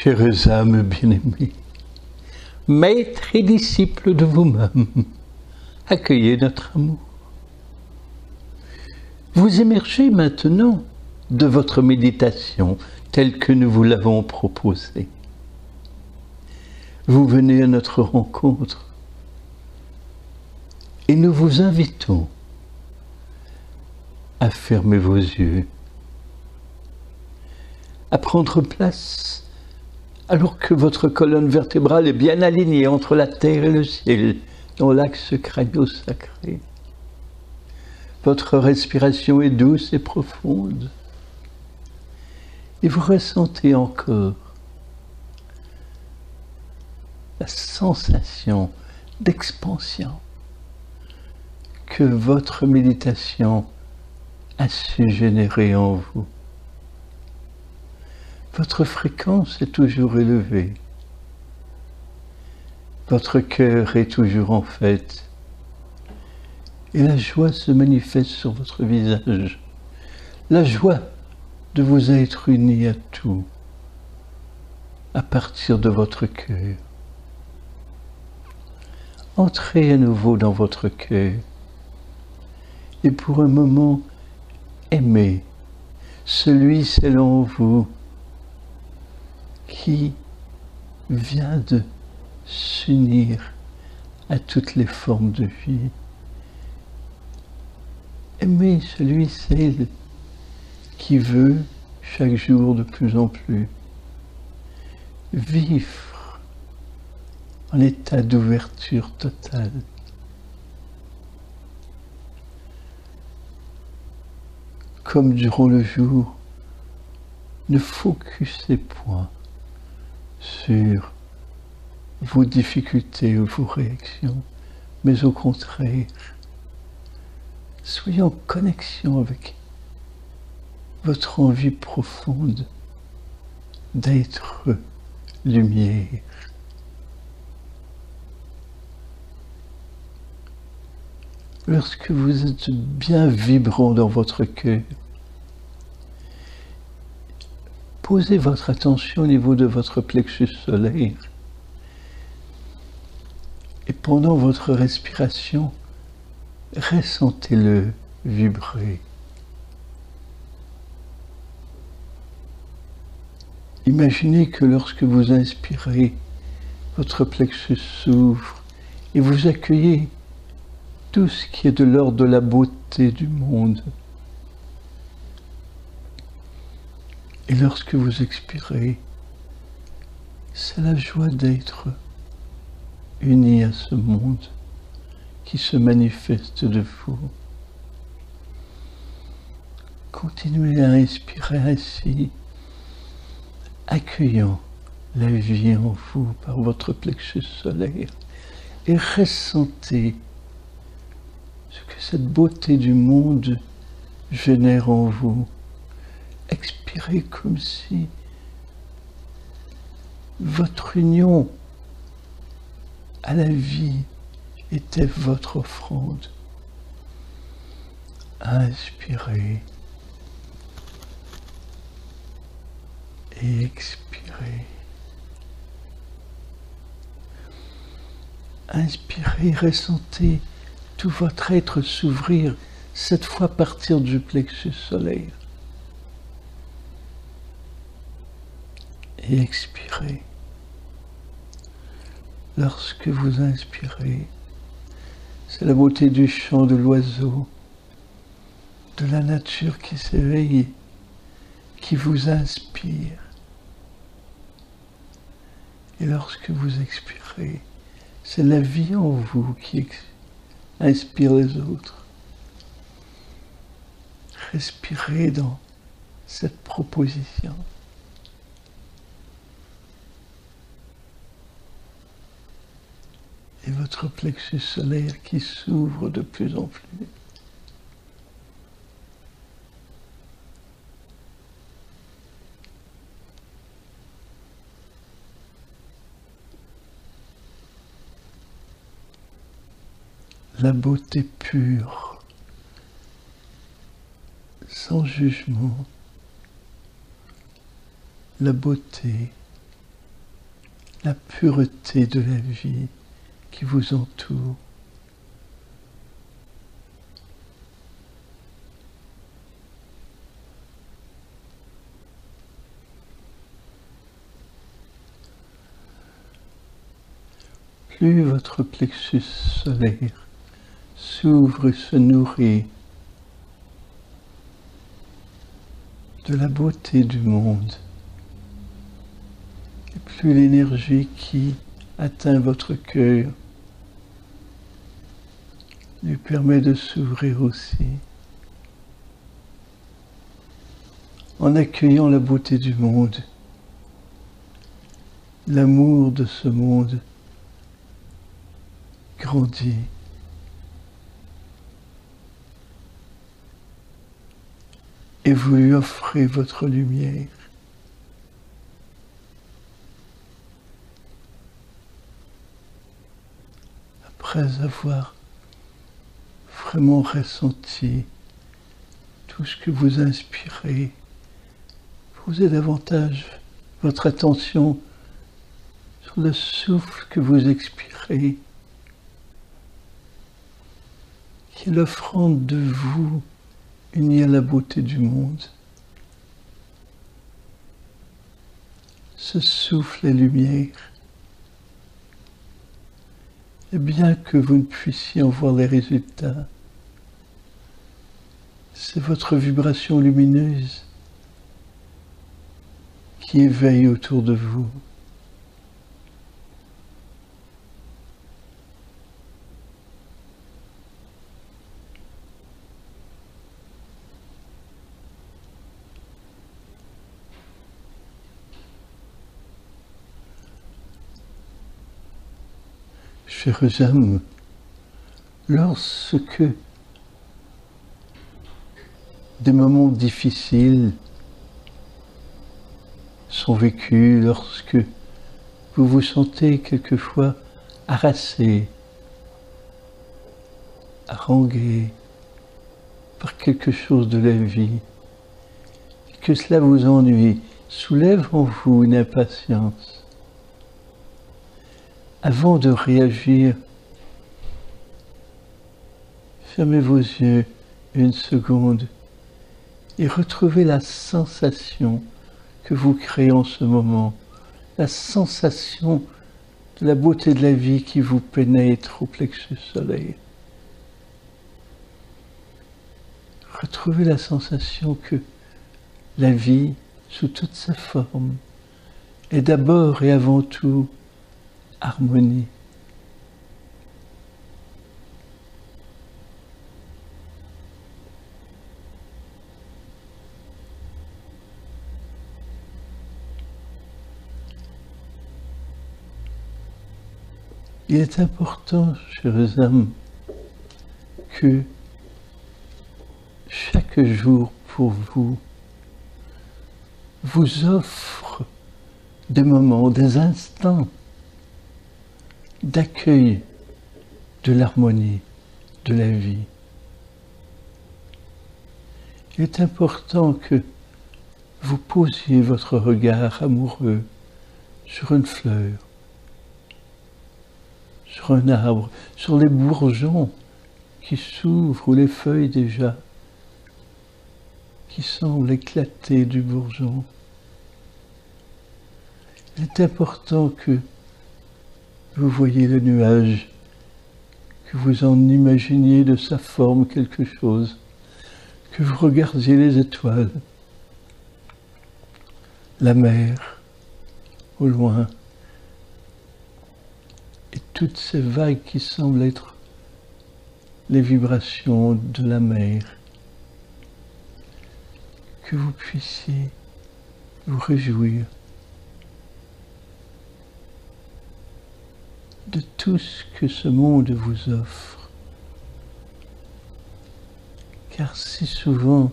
Chères âmes bien-aimées, maîtres et disciples de vous-même, accueillez notre amour. Vous émergez maintenant de votre méditation telle que nous vous l'avons proposée. Vous venez à notre rencontre et nous vous invitons à fermer vos yeux, à prendre place alors que votre colonne vertébrale est bien alignée entre la terre et le ciel dans l'axe crânio-sacré. Votre respiration est douce et profonde et vous ressentez encore la sensation d'expansion que votre méditation a su générer en vous. Votre fréquence est toujours élevée. Votre cœur est toujours en fête. Et la joie se manifeste sur votre visage. La joie de vous être unis à tout, à partir de votre cœur. Entrez à nouveau dans votre cœur. Et pour un moment, aimez celui selon vous qui vient de s'unir à toutes les formes de vie. Aimez celui, celle qui veut chaque jour de plus en plus vivre en état d'ouverture totale. Comme durant le jour, ne focussez point sur vos difficultés ou vos réactions, mais au contraire, soyez en connexion avec votre envie profonde d'être lumière. Lorsque vous êtes bien vibrant dans votre cœur, posez votre attention au niveau de votre plexus solaire et pendant votre respiration, ressentez-le vibrer. Imaginez que lorsque vous inspirez, votre plexus s'ouvre et vous accueillez tout ce qui est de l'ordre de la beauté du monde. Et lorsque vous expirez, c'est la joie d'être unis à ce monde qui se manifeste de vous. Continuez à inspirer ainsi, accueillant la vie en vous par votre plexus solaire et ressentez ce que cette beauté du monde génère en vous. Expirez comme si votre union à la vie était votre offrande. Inspirez et expirez. Inspirez, ressentez tout votre être s'ouvrir, cette fois à partir du plexus solaire. Et expirez. Lorsque vous inspirez, c'est la beauté du chant de l'oiseau, de la nature qui s'éveille, qui vous inspire. Et lorsque vous expirez, c'est la vie en vous qui inspire les autres. Respirez dans cette proposition. Et votre plexus solaire qui s'ouvre de plus en plus. La beauté pure, sans jugement, la beauté la pureté de la vie qui vous entoure. Plus votre plexus solaire s'ouvre et se nourrit de la beauté du monde, et plus l'énergie qui atteint votre cœur lui permet de s'ouvrir aussi, en accueillant la beauté du monde, l'amour de ce monde grandit. Et vous lui offrez votre lumière. Après avoir vraiment ressenti tout ce que vous inspirez, posez davantage votre attention sur le souffle que vous expirez, qui est l'offrande de vous unie à la beauté du monde. Ce souffle est lumière. Et bien que vous ne puissiez en voir les résultats, c'est votre vibration lumineuse qui éveille autour de vous. Chers âmes, lorsque des moments difficiles sont vécus, lorsque vous vous sentez quelquefois harassé, harangué par quelque chose de la vie, et que cela vous ennuie, soulève en vous une impatience. Avant de réagir, fermez vos yeux une seconde et retrouvez la sensation que vous créez en ce moment, la sensation de la beauté de la vie qui vous pénètre au plexus solaire. Retrouvez la sensation que la vie, sous toute sa forme, est d'abord et avant tout harmonie. Il est important, chers âmes, que chaque jour pour vous vous offre des moments, des instants d'accueil de l'harmonie de la vie. Il est important que vous posiez votre regard amoureux sur une fleur, sur un arbre, sur les bourgeons qui s'ouvrent ou les feuilles déjà qui semblent éclater du bourgeon. Il est important que vous voyez le nuage, que vous en imaginiez de sa forme quelque chose, que vous regardiez les étoiles, la mer au loin, et toutes ces vagues qui semblent être les vibrations de la mer, que vous puissiez vous réjouir de tout ce que ce monde vous offre. Car si souvent,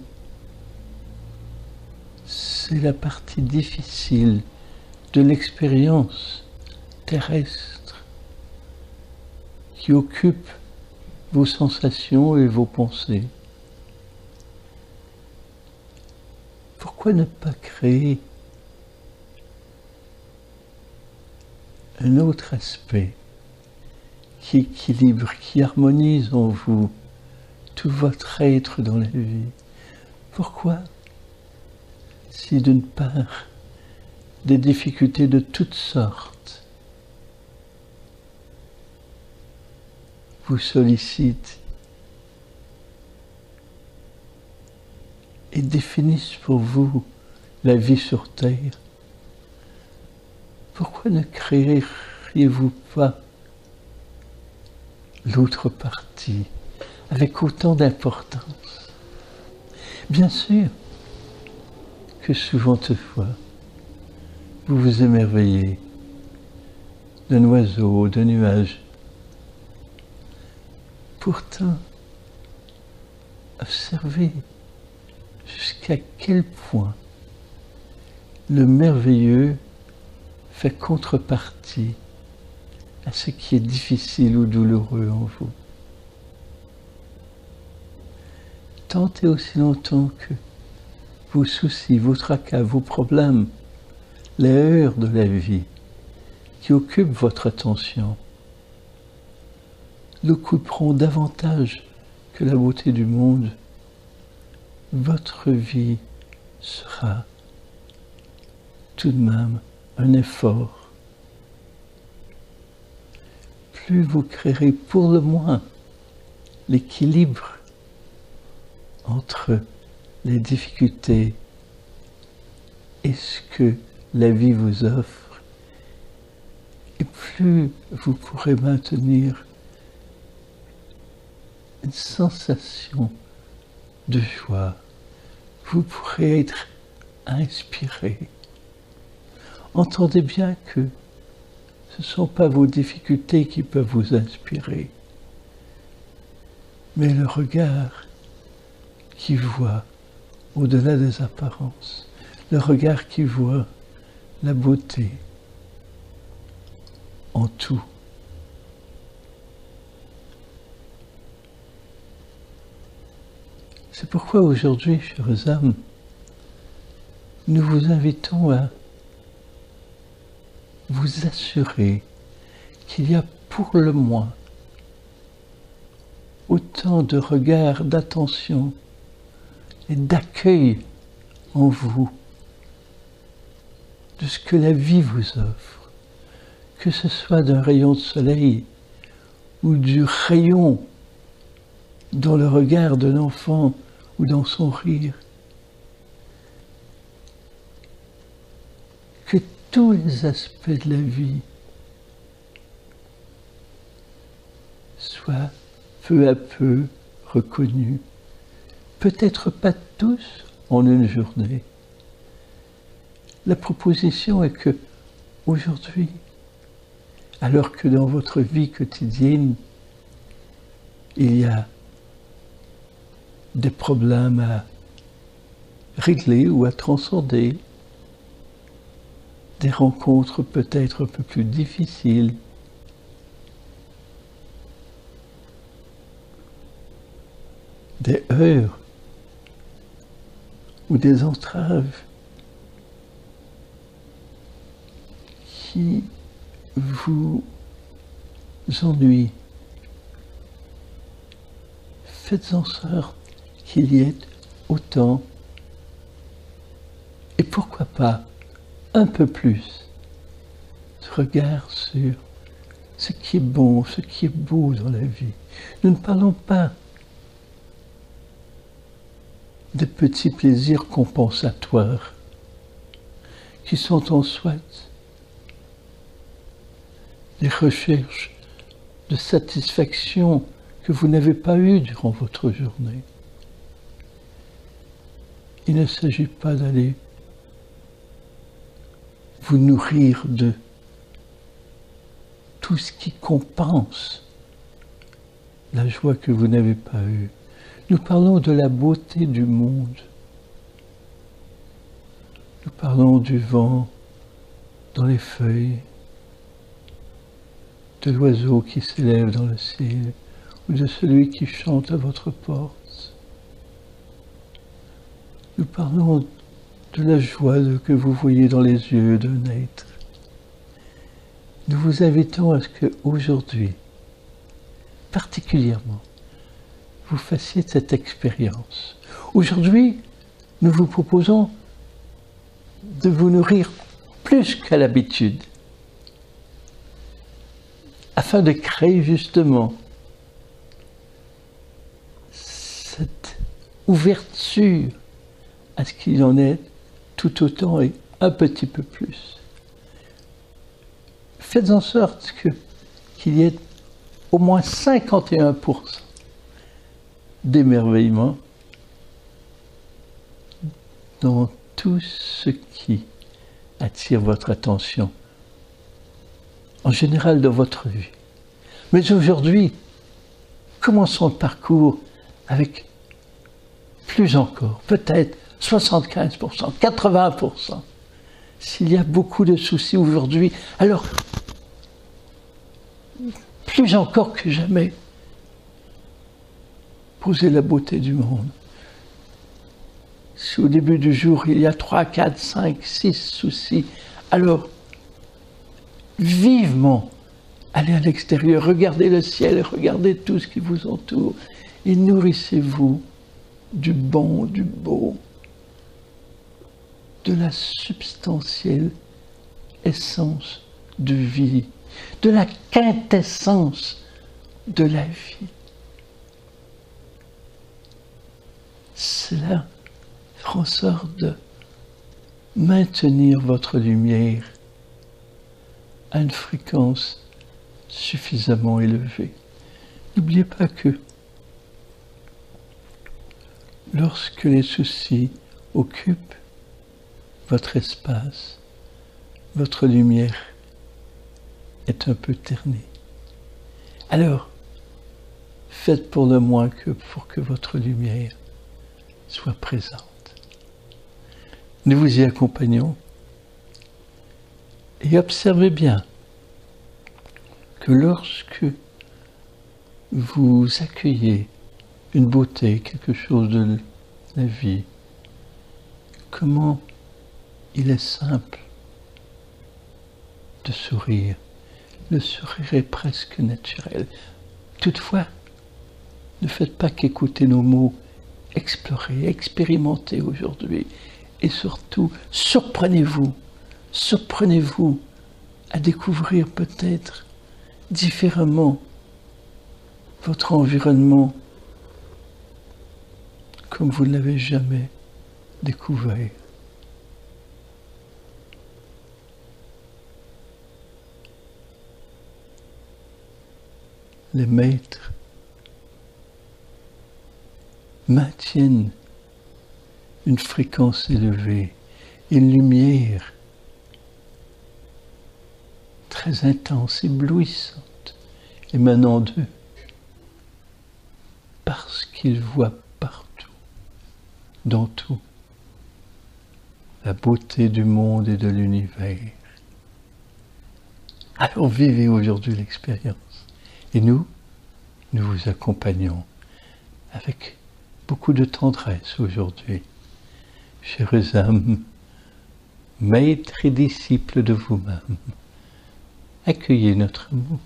c'est la partie difficile de l'expérience terrestre qui occupe vos sensations et vos pensées. Pourquoi ne pas créer un autre aspect qui équilibre, qui harmonise en vous tout votre être dans la vie. Pourquoi? Si d'une part, des difficultés de toutes sortes vous sollicitent et définissent pour vous la vie sur Terre, pourquoi ne créeriez-vous pas l'autre partie avec autant d'importance? Bien sûr que souvent toutefois, vous vous émerveillez d'un oiseau, d'un nuage. Pourtant, observez jusqu'à quel point le merveilleux fait contrepartie à ce qui est difficile ou douloureux en vous. Tant et aussi longtemps que vos soucis, vos tracas, vos problèmes, les heures de la vie qui occupent votre attention l'occuperont davantage que la beauté du monde, votre vie sera tout de même un effort. Plus vous créerez pour le moins l'équilibre entre les difficultés et ce que la vie vous offre, et plus vous pourrez maintenir une sensation de joie, vous pourrez être inspiré. Entendez bien que ce ne sont pas vos difficultés qui peuvent vous inspirer, mais le regard qui voit au-delà des apparences, le regard qui voit la beauté en tout. C'est pourquoi aujourd'hui, chers âmes, nous vous invitons à vous assurer qu'il y a pour le moins autant de regards, d'attention et d'accueil en vous de ce que la vie vous offre, que ce soit d'un rayon de soleil ou du rayon dans le regard d'un enfant ou dans son rire, que tous les aspects de la vie soient peu à peu reconnus, peut-être pas tous en une journée. La proposition est que aujourd'hui, alors que dans votre vie quotidienne, il y a des problèmes à régler ou à transcender, des rencontres peut-être un peu plus difficiles, des heurts ou des entraves qui vous ennuient. Faites en sorte qu'il y ait autant, et pourquoi pas un peu plus, de regard sur ce qui est bon, ce qui est beau dans la vie. Nous ne parlons pas de petits plaisirs compensatoires qui sont en soi des recherches de satisfaction que vous n'avez pas eues durant votre journée. Il ne s'agit pas d'aller vous nourrir de tout ce qui compense la joie que vous n'avez pas eue. Nous parlons de la beauté du monde. Nous parlons du vent dans les feuilles, de l'oiseau qui s'élève dans le ciel, ou de celui qui chante à votre porte. Nous parlons de la joie que vous voyez dans les yeux d'un être. nous vous invitons à ce qu'aujourd'hui, particulièrement, vous fassiez cette expérience. Aujourd'hui, nous vous proposons de vous nourrir plus qu'à l'habitude, afin de créer justement cette ouverture à ce qu'il en est tout autant et un petit peu plus. Faites en sorte qu'il y ait au moins 51% d'émerveillement dans tout ce qui attire votre attention, en général dans votre vie. Mais aujourd'hui, commençons le parcours avec plus encore, peut-être 75%, 80%. S'il y a beaucoup de soucis aujourd'hui, alors, plus encore que jamais, posez la beauté du monde. Si au début du jour, il y a 3, 4, 5, 6 soucis, alors, vivement, allez à l'extérieur, regardez le ciel, regardez tout ce qui vous entoure, et nourrissez-vous du bon, du beau, de la substantielle essence de vie, de la quintessence de la vie. Cela fera en sorte de maintenir votre lumière à une fréquence suffisamment élevée. N'oubliez pas que lorsque les soucis occupent votre espace, votre lumière est un peu ternie. Alors, faites pour le moins pour que votre lumière soit présente. Nous vous y accompagnons et observez bien que lorsque vous accueillez une beauté, quelque chose de la vie, comment il est simple de sourire. Le sourire est presque naturel. Toutefois, ne faites pas qu'écouter nos mots. Explorez, expérimentez aujourd'hui. Et surtout, surprenez-vous. Surprenez-vous à découvrir peut-être différemment votre environnement comme vous ne l'avez jamais découvert. Les maîtres maintiennent une fréquence élevée, une lumière très intense, éblouissante, émanant d'eux, parce qu'ils voient partout, dans tout, la beauté du monde et de l'univers. Alors vivez aujourd'hui l'expérience. Et nous vous accompagnons avec beaucoup de tendresse aujourd'hui. Chères âmes, maîtres et disciples de vous-même, accueillez notre amour.